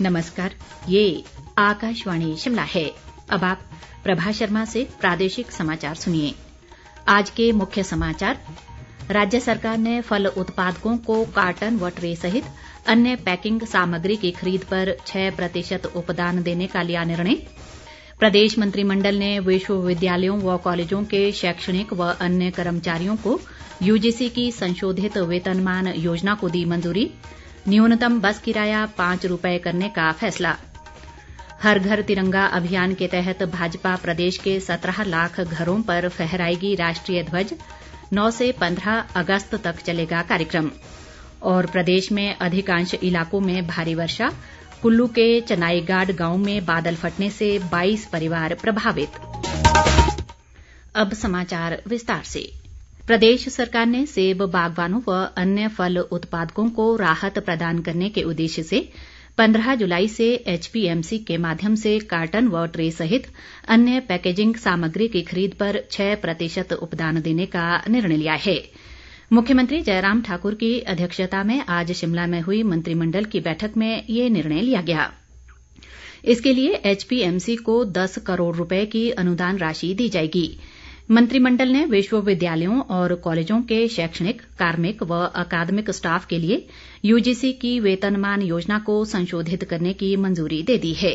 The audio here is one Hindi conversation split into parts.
नमस्कार, ये आकाशवाणी शिमला है। अब आप प्रभा शर्मा से प्रादेशिक समाचार सुनिए। आज के मुख्य समाचार। राज्य सरकार ने फल उत्पादकों को कार्टन व ट्रे सहित अन्य पैकिंग सामग्री की खरीद पर 6% उपदान देने का लिया निर्णय। प्रदेश मंत्रिमंडल ने विश्वविद्यालयों व कॉलेजों के शैक्षणिक व अन्य कर्मचारियों को यूजीसी की संशोधित वेतनमान योजना को दी मंजूरी। न्यूनतम बस किराया 5 रुपये करने का फैसला। हर घर तिरंगा अभियान के तहत भाजपा प्रदेश के 17 लाख घरों पर फहराएगी राष्ट्रीय ध्वज। 9 से 15 अगस्त तक चलेगा कार्यक्रम। और प्रदेश में अधिकांश इलाकों में भारी वर्षा। कुल्लू के चनाईगाड़ गांव में बादल फटने से 22 परिवार प्रभावित। अब समाचार विस्तार से। प्रदेश सरकार ने सेब बागवानों व अन्य फल उत्पादकों को राहत प्रदान करने के उद्देश्य से 15 जुलाई से एचपीएमसी के माध्यम से कार्टन व ट्रे सहित अन्य पैकेजिंग सामग्री की खरीद पर 6% उपदान देने का निर्णय लिया है। मुख्यमंत्री जयराम ठाकुर की अध्यक्षता में आज शिमला में हुई मंत्रिमंडल की बैठक में ये निर्णय लिया गया। इसके लिए एचपीएमसी को 10 करोड़ रुपए की अनुदान राशि दी जाएगी। मंत्रिमंडल ने विश्वविद्यालयों और कॉलेजों के शैक्षणिक, कार्मिक व अकादमिक स्टाफ के लिए यूजीसी की वेतनमान योजना को संशोधित करने की मंजूरी दे दी है।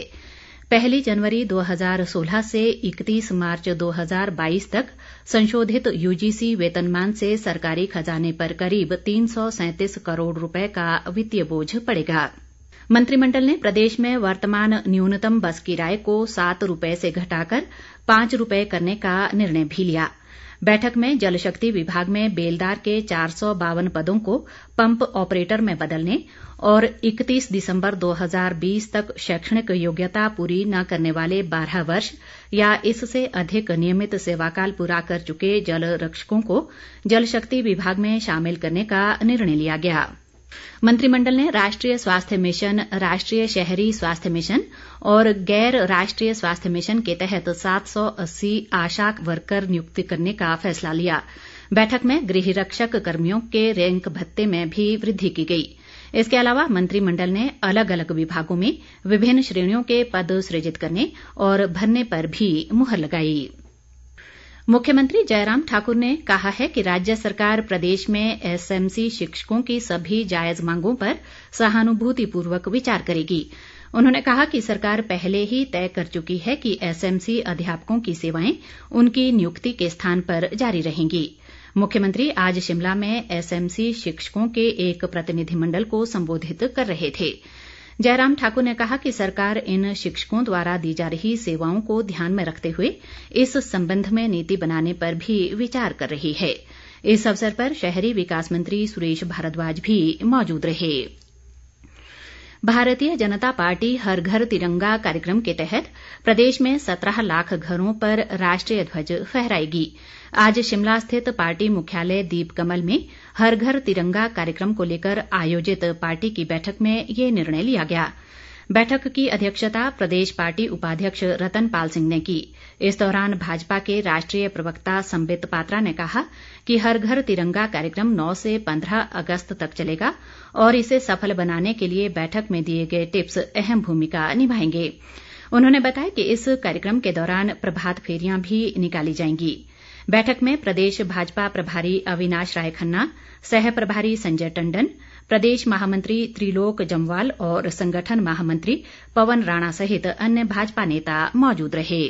1 जनवरी 2016 से 31 मार्च 2022 तक संशोधित यूजीसी वेतनमान से सरकारी खजाने पर करीब 337 करोड़ रुपए का वित्तीय बोझ पड़ेगा। मंत्रिमंडल ने प्रदेश में वर्तमान न्यूनतम बस किराए को 7 रुपये से घटाकर 5 रुपये करने का निर्णय भी लिया। बैठक में जल शक्ति विभाग में बेलदार के 452 पदों को पंप ऑपरेटर में बदलने और 31 दिसंबर 2020 तक शैक्षणिक योग्यता पूरी न करने वाले 12 वर्ष या इससे अधिक नियमित सेवाकाल पूरा कर चुके जल रक्षकों को जल शक्ति विभाग में शामिल करने का निर्णय लिया गया। मंत्रिमंडल ने राष्ट्रीय स्वास्थ्य मिशन, राष्ट्रीय शहरी स्वास्थ्य मिशन और गैर राष्ट्रीय स्वास्थ्य मिशन के तहत 780 आशा वर्कर नियुक्त करने का फैसला लिया। बैठक में गृह रक्षक कर्मियों के रैंक भत्ते में भी वृद्धि की गई। इसके अलावा मंत्रिमंडल ने अलग अलग विभागों में विभिन्न श्रेणियों के पद सृजित करने और भरने पर भी मुहर लगाई। मुख्यमंत्री जयराम ठाकुर ने कहा है कि राज्य सरकार प्रदेश में एसएमसी शिक्षकों की सभी जायज मांगों पर सहानुभूतिपूर्वक विचार करेगी। उन्होंने कहा कि सरकार पहले ही तय कर चुकी है कि एसएमसी अध्यापकों की सेवाएं उनकी नियुक्ति के स्थान पर जारी रहेंगी। मुख्यमंत्री आज शिमला में एसएमसी शिक्षकों के एक प्रतिनिधिमंडल को संबोधित कर रहे थे। जयराम ठाकुर ने कहा कि सरकार इन शिक्षकों द्वारा दी जा रही सेवाओं को ध्यान में रखते हुए इस संबंध में नीति बनाने पर भी विचार कर रही है। इस अवसर पर शहरी विकास मंत्री सुरेश भारद्वाज भी मौजूद रहे। भारतीय जनता पार्टी हर घर तिरंगा कार्यक्रम के तहत प्रदेश में 17 लाख घरों पर राष्ट्रीय ध्वज फहराएगी। आज शिमला स्थित पार्टी मुख्यालय दीप कमल में हर घर तिरंगा कार्यक्रम को लेकर आयोजित पार्टी की बैठक में ये निर्णय लिया गया। बैठक की अध्यक्षता प्रदेश पार्टी उपाध्यक्ष रतन पाल सिंह ने की। इस दौरान भाजपा के राष्ट्रीय प्रवक्ता संबित पात्रा ने कहा कि हर घर तिरंगा कार्यक्रम 9 से 15 अगस्त तक चलेगा और इसे सफल बनाने के लिए बैठक में दिए गए टिप्स अहम भूमिका निभाएंगे। उन्होंने बताया कि इस कार्यक्रम के दौरान प्रभात फेरियां भी निकाली जाएंगी। बैठक में प्रदेश भाजपा प्रभारी अविनाश राय खन्ना, सह प्रभारी संजय टंडन, प्रदेश महामंत्री त्रिलोक जम्वाल और संगठन महामंत्री पवन राणा सहित अन्य भाजपा नेता मौजूद रहे।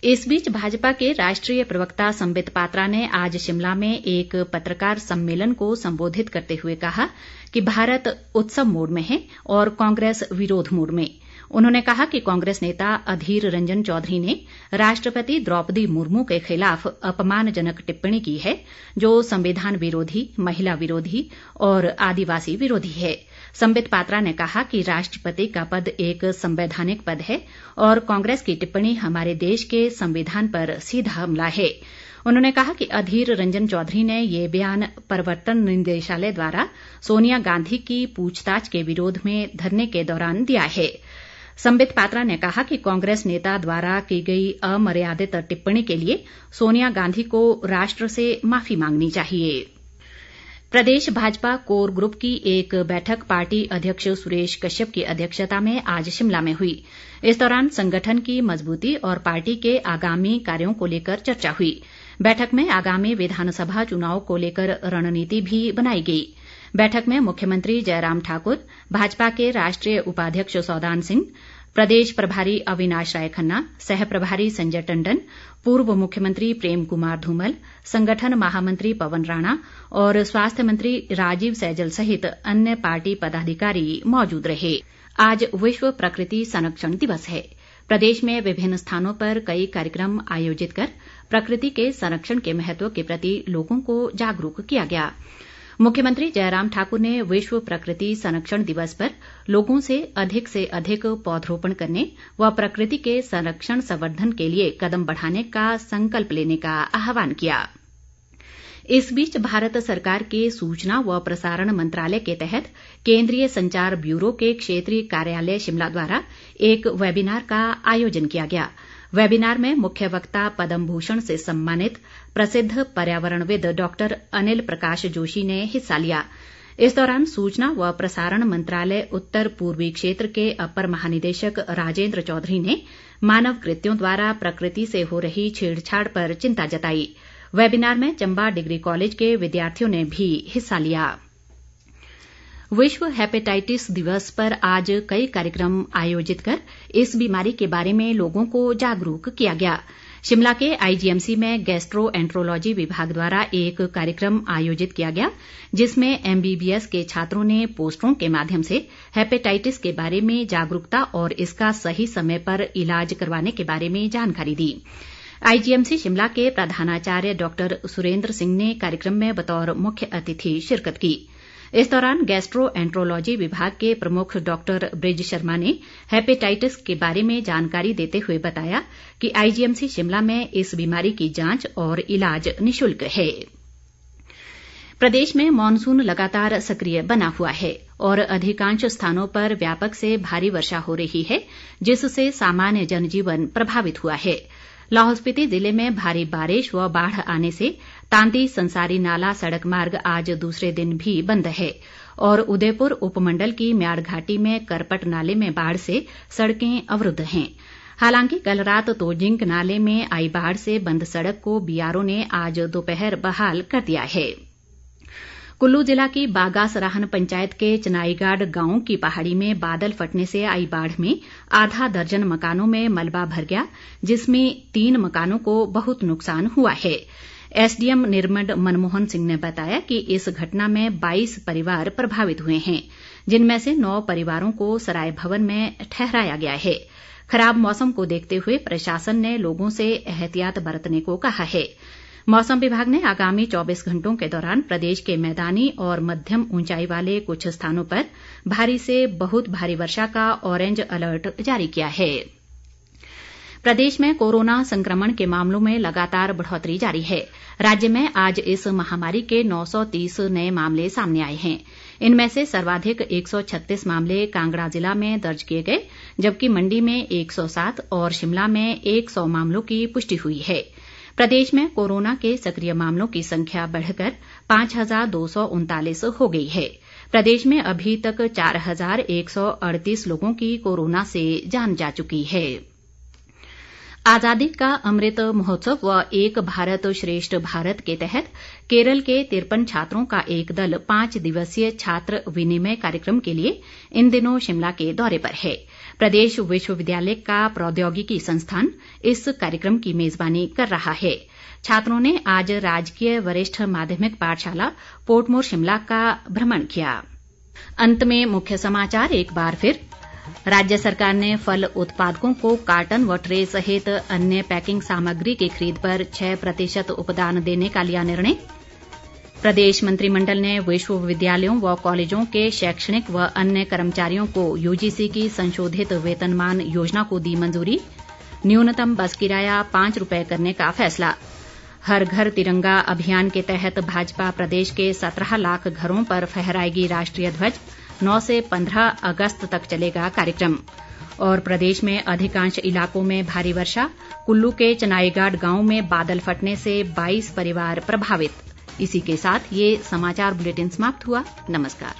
इस बीच भाजपा के राष्ट्रीय प्रवक्ता संबित पात्रा ने आज शिमला में एक पत्रकार सम्मेलन को संबोधित करते हुए कहा कि भारत उत्सव मोड में है और कांग्रेस विरोध मोड में। उन्होंने कहा कि कांग्रेस नेता अधीर रंजन चौधरी ने राष्ट्रपति द्रौपदी मुर्मू के खिलाफ अपमानजनक टिप्पणी की है, जो संविधान विरोधी, महिला विरोधी और आदिवासी विरोधी है। संबित पात्रा ने कहा कि राष्ट्रपति का पद एक संवैधानिक पद है और कांग्रेस की टिप्पणी हमारे देश के संविधान पर सीधा हमला है। उन्होंने कहा कि अधीर रंजन चौधरी ने ये बयान प्रवर्तन निदेशालय द्वारा सोनिया गांधी की पूछताछ के विरोध में धरने के दौरान दिया है। संबित पात्रा ने कहा कि कांग्रेस नेता द्वारा की गई अमर्यादित टिप्पणी के लिए सोनिया गांधी को राष्ट्र से माफी मांगनी चाहिए। प्रदेश भाजपा कोर ग्रुप की एक बैठक पार्टी अध्यक्ष सुरेश कश्यप की अध्यक्षता में आज शिमला में हुई। इस दौरान संगठन की मजबूती और पार्टी के आगामी कार्यों को लेकर चर्चा हुई। बैठक में आगामी विधानसभा चुनाव को लेकर रणनीति भी बनाई गई। बैठक में मुख्यमंत्री जयराम ठाकुर, भाजपा के राष्ट्रीय उपाध्यक्ष सौदान सिंह, प्रदेश प्रभारी अविनाश राय खन्ना, सह प्रभारी संजय टंडन, पूर्व मुख्यमंत्री प्रेम कुमार धूमल, संगठन महामंत्री पवन राणा और स्वास्थ्य मंत्री राजीव सैजल सहित अन्य पार्टी पदाधिकारी मौजूद रहे। आज विश्व प्रकृति संरक्षण दिवस है। प्रदेश में विभिन्न स्थानों पर कई कार्यक्रम आयोजित कर प्रकृति के संरक्षण के महत्व के प्रति लोगों को जागरूक किया गया। मुख्यमंत्री जयराम ठाकुर ने विश्व प्रकृति संरक्षण दिवस पर लोगों से अधिक पौधरोपण करने व प्रकृति के संरक्षण संवर्धन के लिए कदम बढ़ाने का संकल्प लेने का आह्वान किया। इस बीच भारत सरकार के सूचना व प्रसारण मंत्रालय के तहत केंद्रीय संचार ब्यूरो के क्षेत्रीय कार्यालय शिमला द्वारा एक वेबिनार का आयोजन किया गया। वेबिनार में मुख्य वक्ता पद्म भूषण से सम्मानित प्रसिद्ध पर्यावरणविद डॉक्टर अनिल प्रकाश जोशी ने हिस्सा लिया। इस दौरान सूचना व प्रसारण मंत्रालय उत्तर पूर्वी क्षेत्र के अपर महानिदेशक राजेंद्र चौधरी ने मानव कृत्यों द्वारा प्रकृति से हो रही छेड़छाड़ पर चिंता जताई। वेबिनार में चंबा डिग्री कॉलेज के विद्यार्थियों ने भी हिस्सा लिया। विश्व हेपेटाइटिस दिवस पर आज कई कार्यक्रम आयोजित कर इस बीमारी के बारे में लोगों को जागरूक किया गया। शिमला के आईजीएमसी में गैस्ट्रोएंट्रोलॉजी विभाग द्वारा एक कार्यक्रम आयोजित किया गया, जिसमें एमबीबीएस के छात्रों ने पोस्टरों के माध्यम से हेपेटाइटिस के बारे में जागरूकता और इसका सही समय पर इलाज करवाने के बारे में जानकारी दी। आईजीएमसी शिमला के प्रधानाचार्य डॉक्टर सुरेंद्र सिंह ने कार्यक्रम में बतौर मुख्य अतिथि शिरकत की। इस दौरान गैस्ट्रोएंट्रोलॉजी विभाग के प्रमुख डॉक्टर ब्रिज शर्मा ने हेपेटाइटिस के बारे में जानकारी देते हुए बताया कि आईजीएमसी शिमला में इस बीमारी की जांच और इलाज निशुल्क है। प्रदेश में मॉनसून लगातार सक्रिय बना हुआ है और अधिकांश स्थानों पर व्यापक से भारी वर्षा हो रही है, जिससे सामान्य जनजीवन प्रभावित हुआ है। लाहौल स्पीति जिले में भारी बारिश व बाढ़ आने से तांदी संसारी नाला सड़क मार्ग आज दूसरे दिन भी बंद है और उदयपुर उपमंडल की म्याड़ घाटी में करपट नाले में बाढ़ से सड़कें अवरुद्ध हैं। हालांकि कल रात तोजिंग नाले में आई बाढ़ से बंद सड़क को बीआरओ ने आज दोपहर बहाल कर दिया है। कुल्लू जिला की बागा सराहन पंचायत के चनाईगाड़ गांव की पहाड़ी में बादल फटने से आई बाढ़ में आधा दर्जन मकानों में मलबा भर गया, जिसमें 3 मकानों को बहुत नुकसान हुआ है। एसडीएम निर्मल मनमोहन सिंह ने बताया कि इस घटना में 22 परिवार प्रभावित हुए हैं, जिनमें से 9 परिवारों को सराय भवन में ठहराया गया है। खराब मौसम को देखते हुए प्रशासन ने लोगों से एहतियात बरतने को कहा है। मौसम विभाग ने आगामी 24 घंटों के दौरान प्रदेश के मैदानी और मध्यम ऊंचाई वाले कुछ स्थानों पर भारी से बहुत भारी वर्षा का ऑरेंज अलर्ट जारी किया है। प्रदेश में कोरोना संक्रमण के मामलों में लगातार बढ़ोतरी जारी है। राज्य में आज इस महामारी के 930 नए मामले सामने आए हैं। इनमें से सर्वाधिक 136 मामले कांगड़ा जिला में दर्ज किए गए, जबकि मंडी में 107 और शिमला में 100 मामलों की पुष्टि हुई है। प्रदेश में कोरोना के सक्रिय मामलों की संख्या बढ़कर 5,239 हो गई है। प्रदेश में अभी तक 4,138 लोगों की कोरोना से जान जा चुकी है। आजादी का अमृत महोत्सव व एक भारत श्रेष्ठ भारत के तहत केरल के 53 छात्रों का एक दल 5 दिवसीय छात्र विनिमय कार्यक्रम के लिए इन दिनों शिमला के दौरे पर है। प्रदेश विश्वविद्यालय का प्रौद्योगिकी संस्थान इस कार्यक्रम की मेजबानी कर रहा है। छात्रों ने आज राजकीय वरिष्ठ माध्यमिक पाठशाला पोर्टमोर शिमला का भ्रमण किया। अंत में मुख्य समाचार एक बार फिर। राज्य सरकार ने फल उत्पादकों को कार्टन व ट्रे सहित अन्य पैकिंग सामग्री की खरीद पर 6% उपदान देने का लिया निर्णय। प्रदेश मंत्रिमंडल ने विश्वविद्यालयों व कॉलेजों के शैक्षणिक व अन्य कर्मचारियों को यूजीसी की संशोधित वेतनमान योजना को दी मंजूरी। न्यूनतम बस किराया 5 रुपये करने का फैसला। हर घर तिरंगा अभियान के तहत भाजपा प्रदेश के 17 लाख घरों पर फहराएगी राष्ट्रीय ध्वज। 9 से 15 अगस्त तक चलेगा कार्यक्रम। और प्रदेश में अधिकांश इलाकों में भारी वर्षा। कुल्लू के चनाईगाड़ गांव में बादल फटने से 22 परिवार प्रभावित। इसी के साथ ये समाचार बुलेटिन समाप्त हुआ। नमस्कार।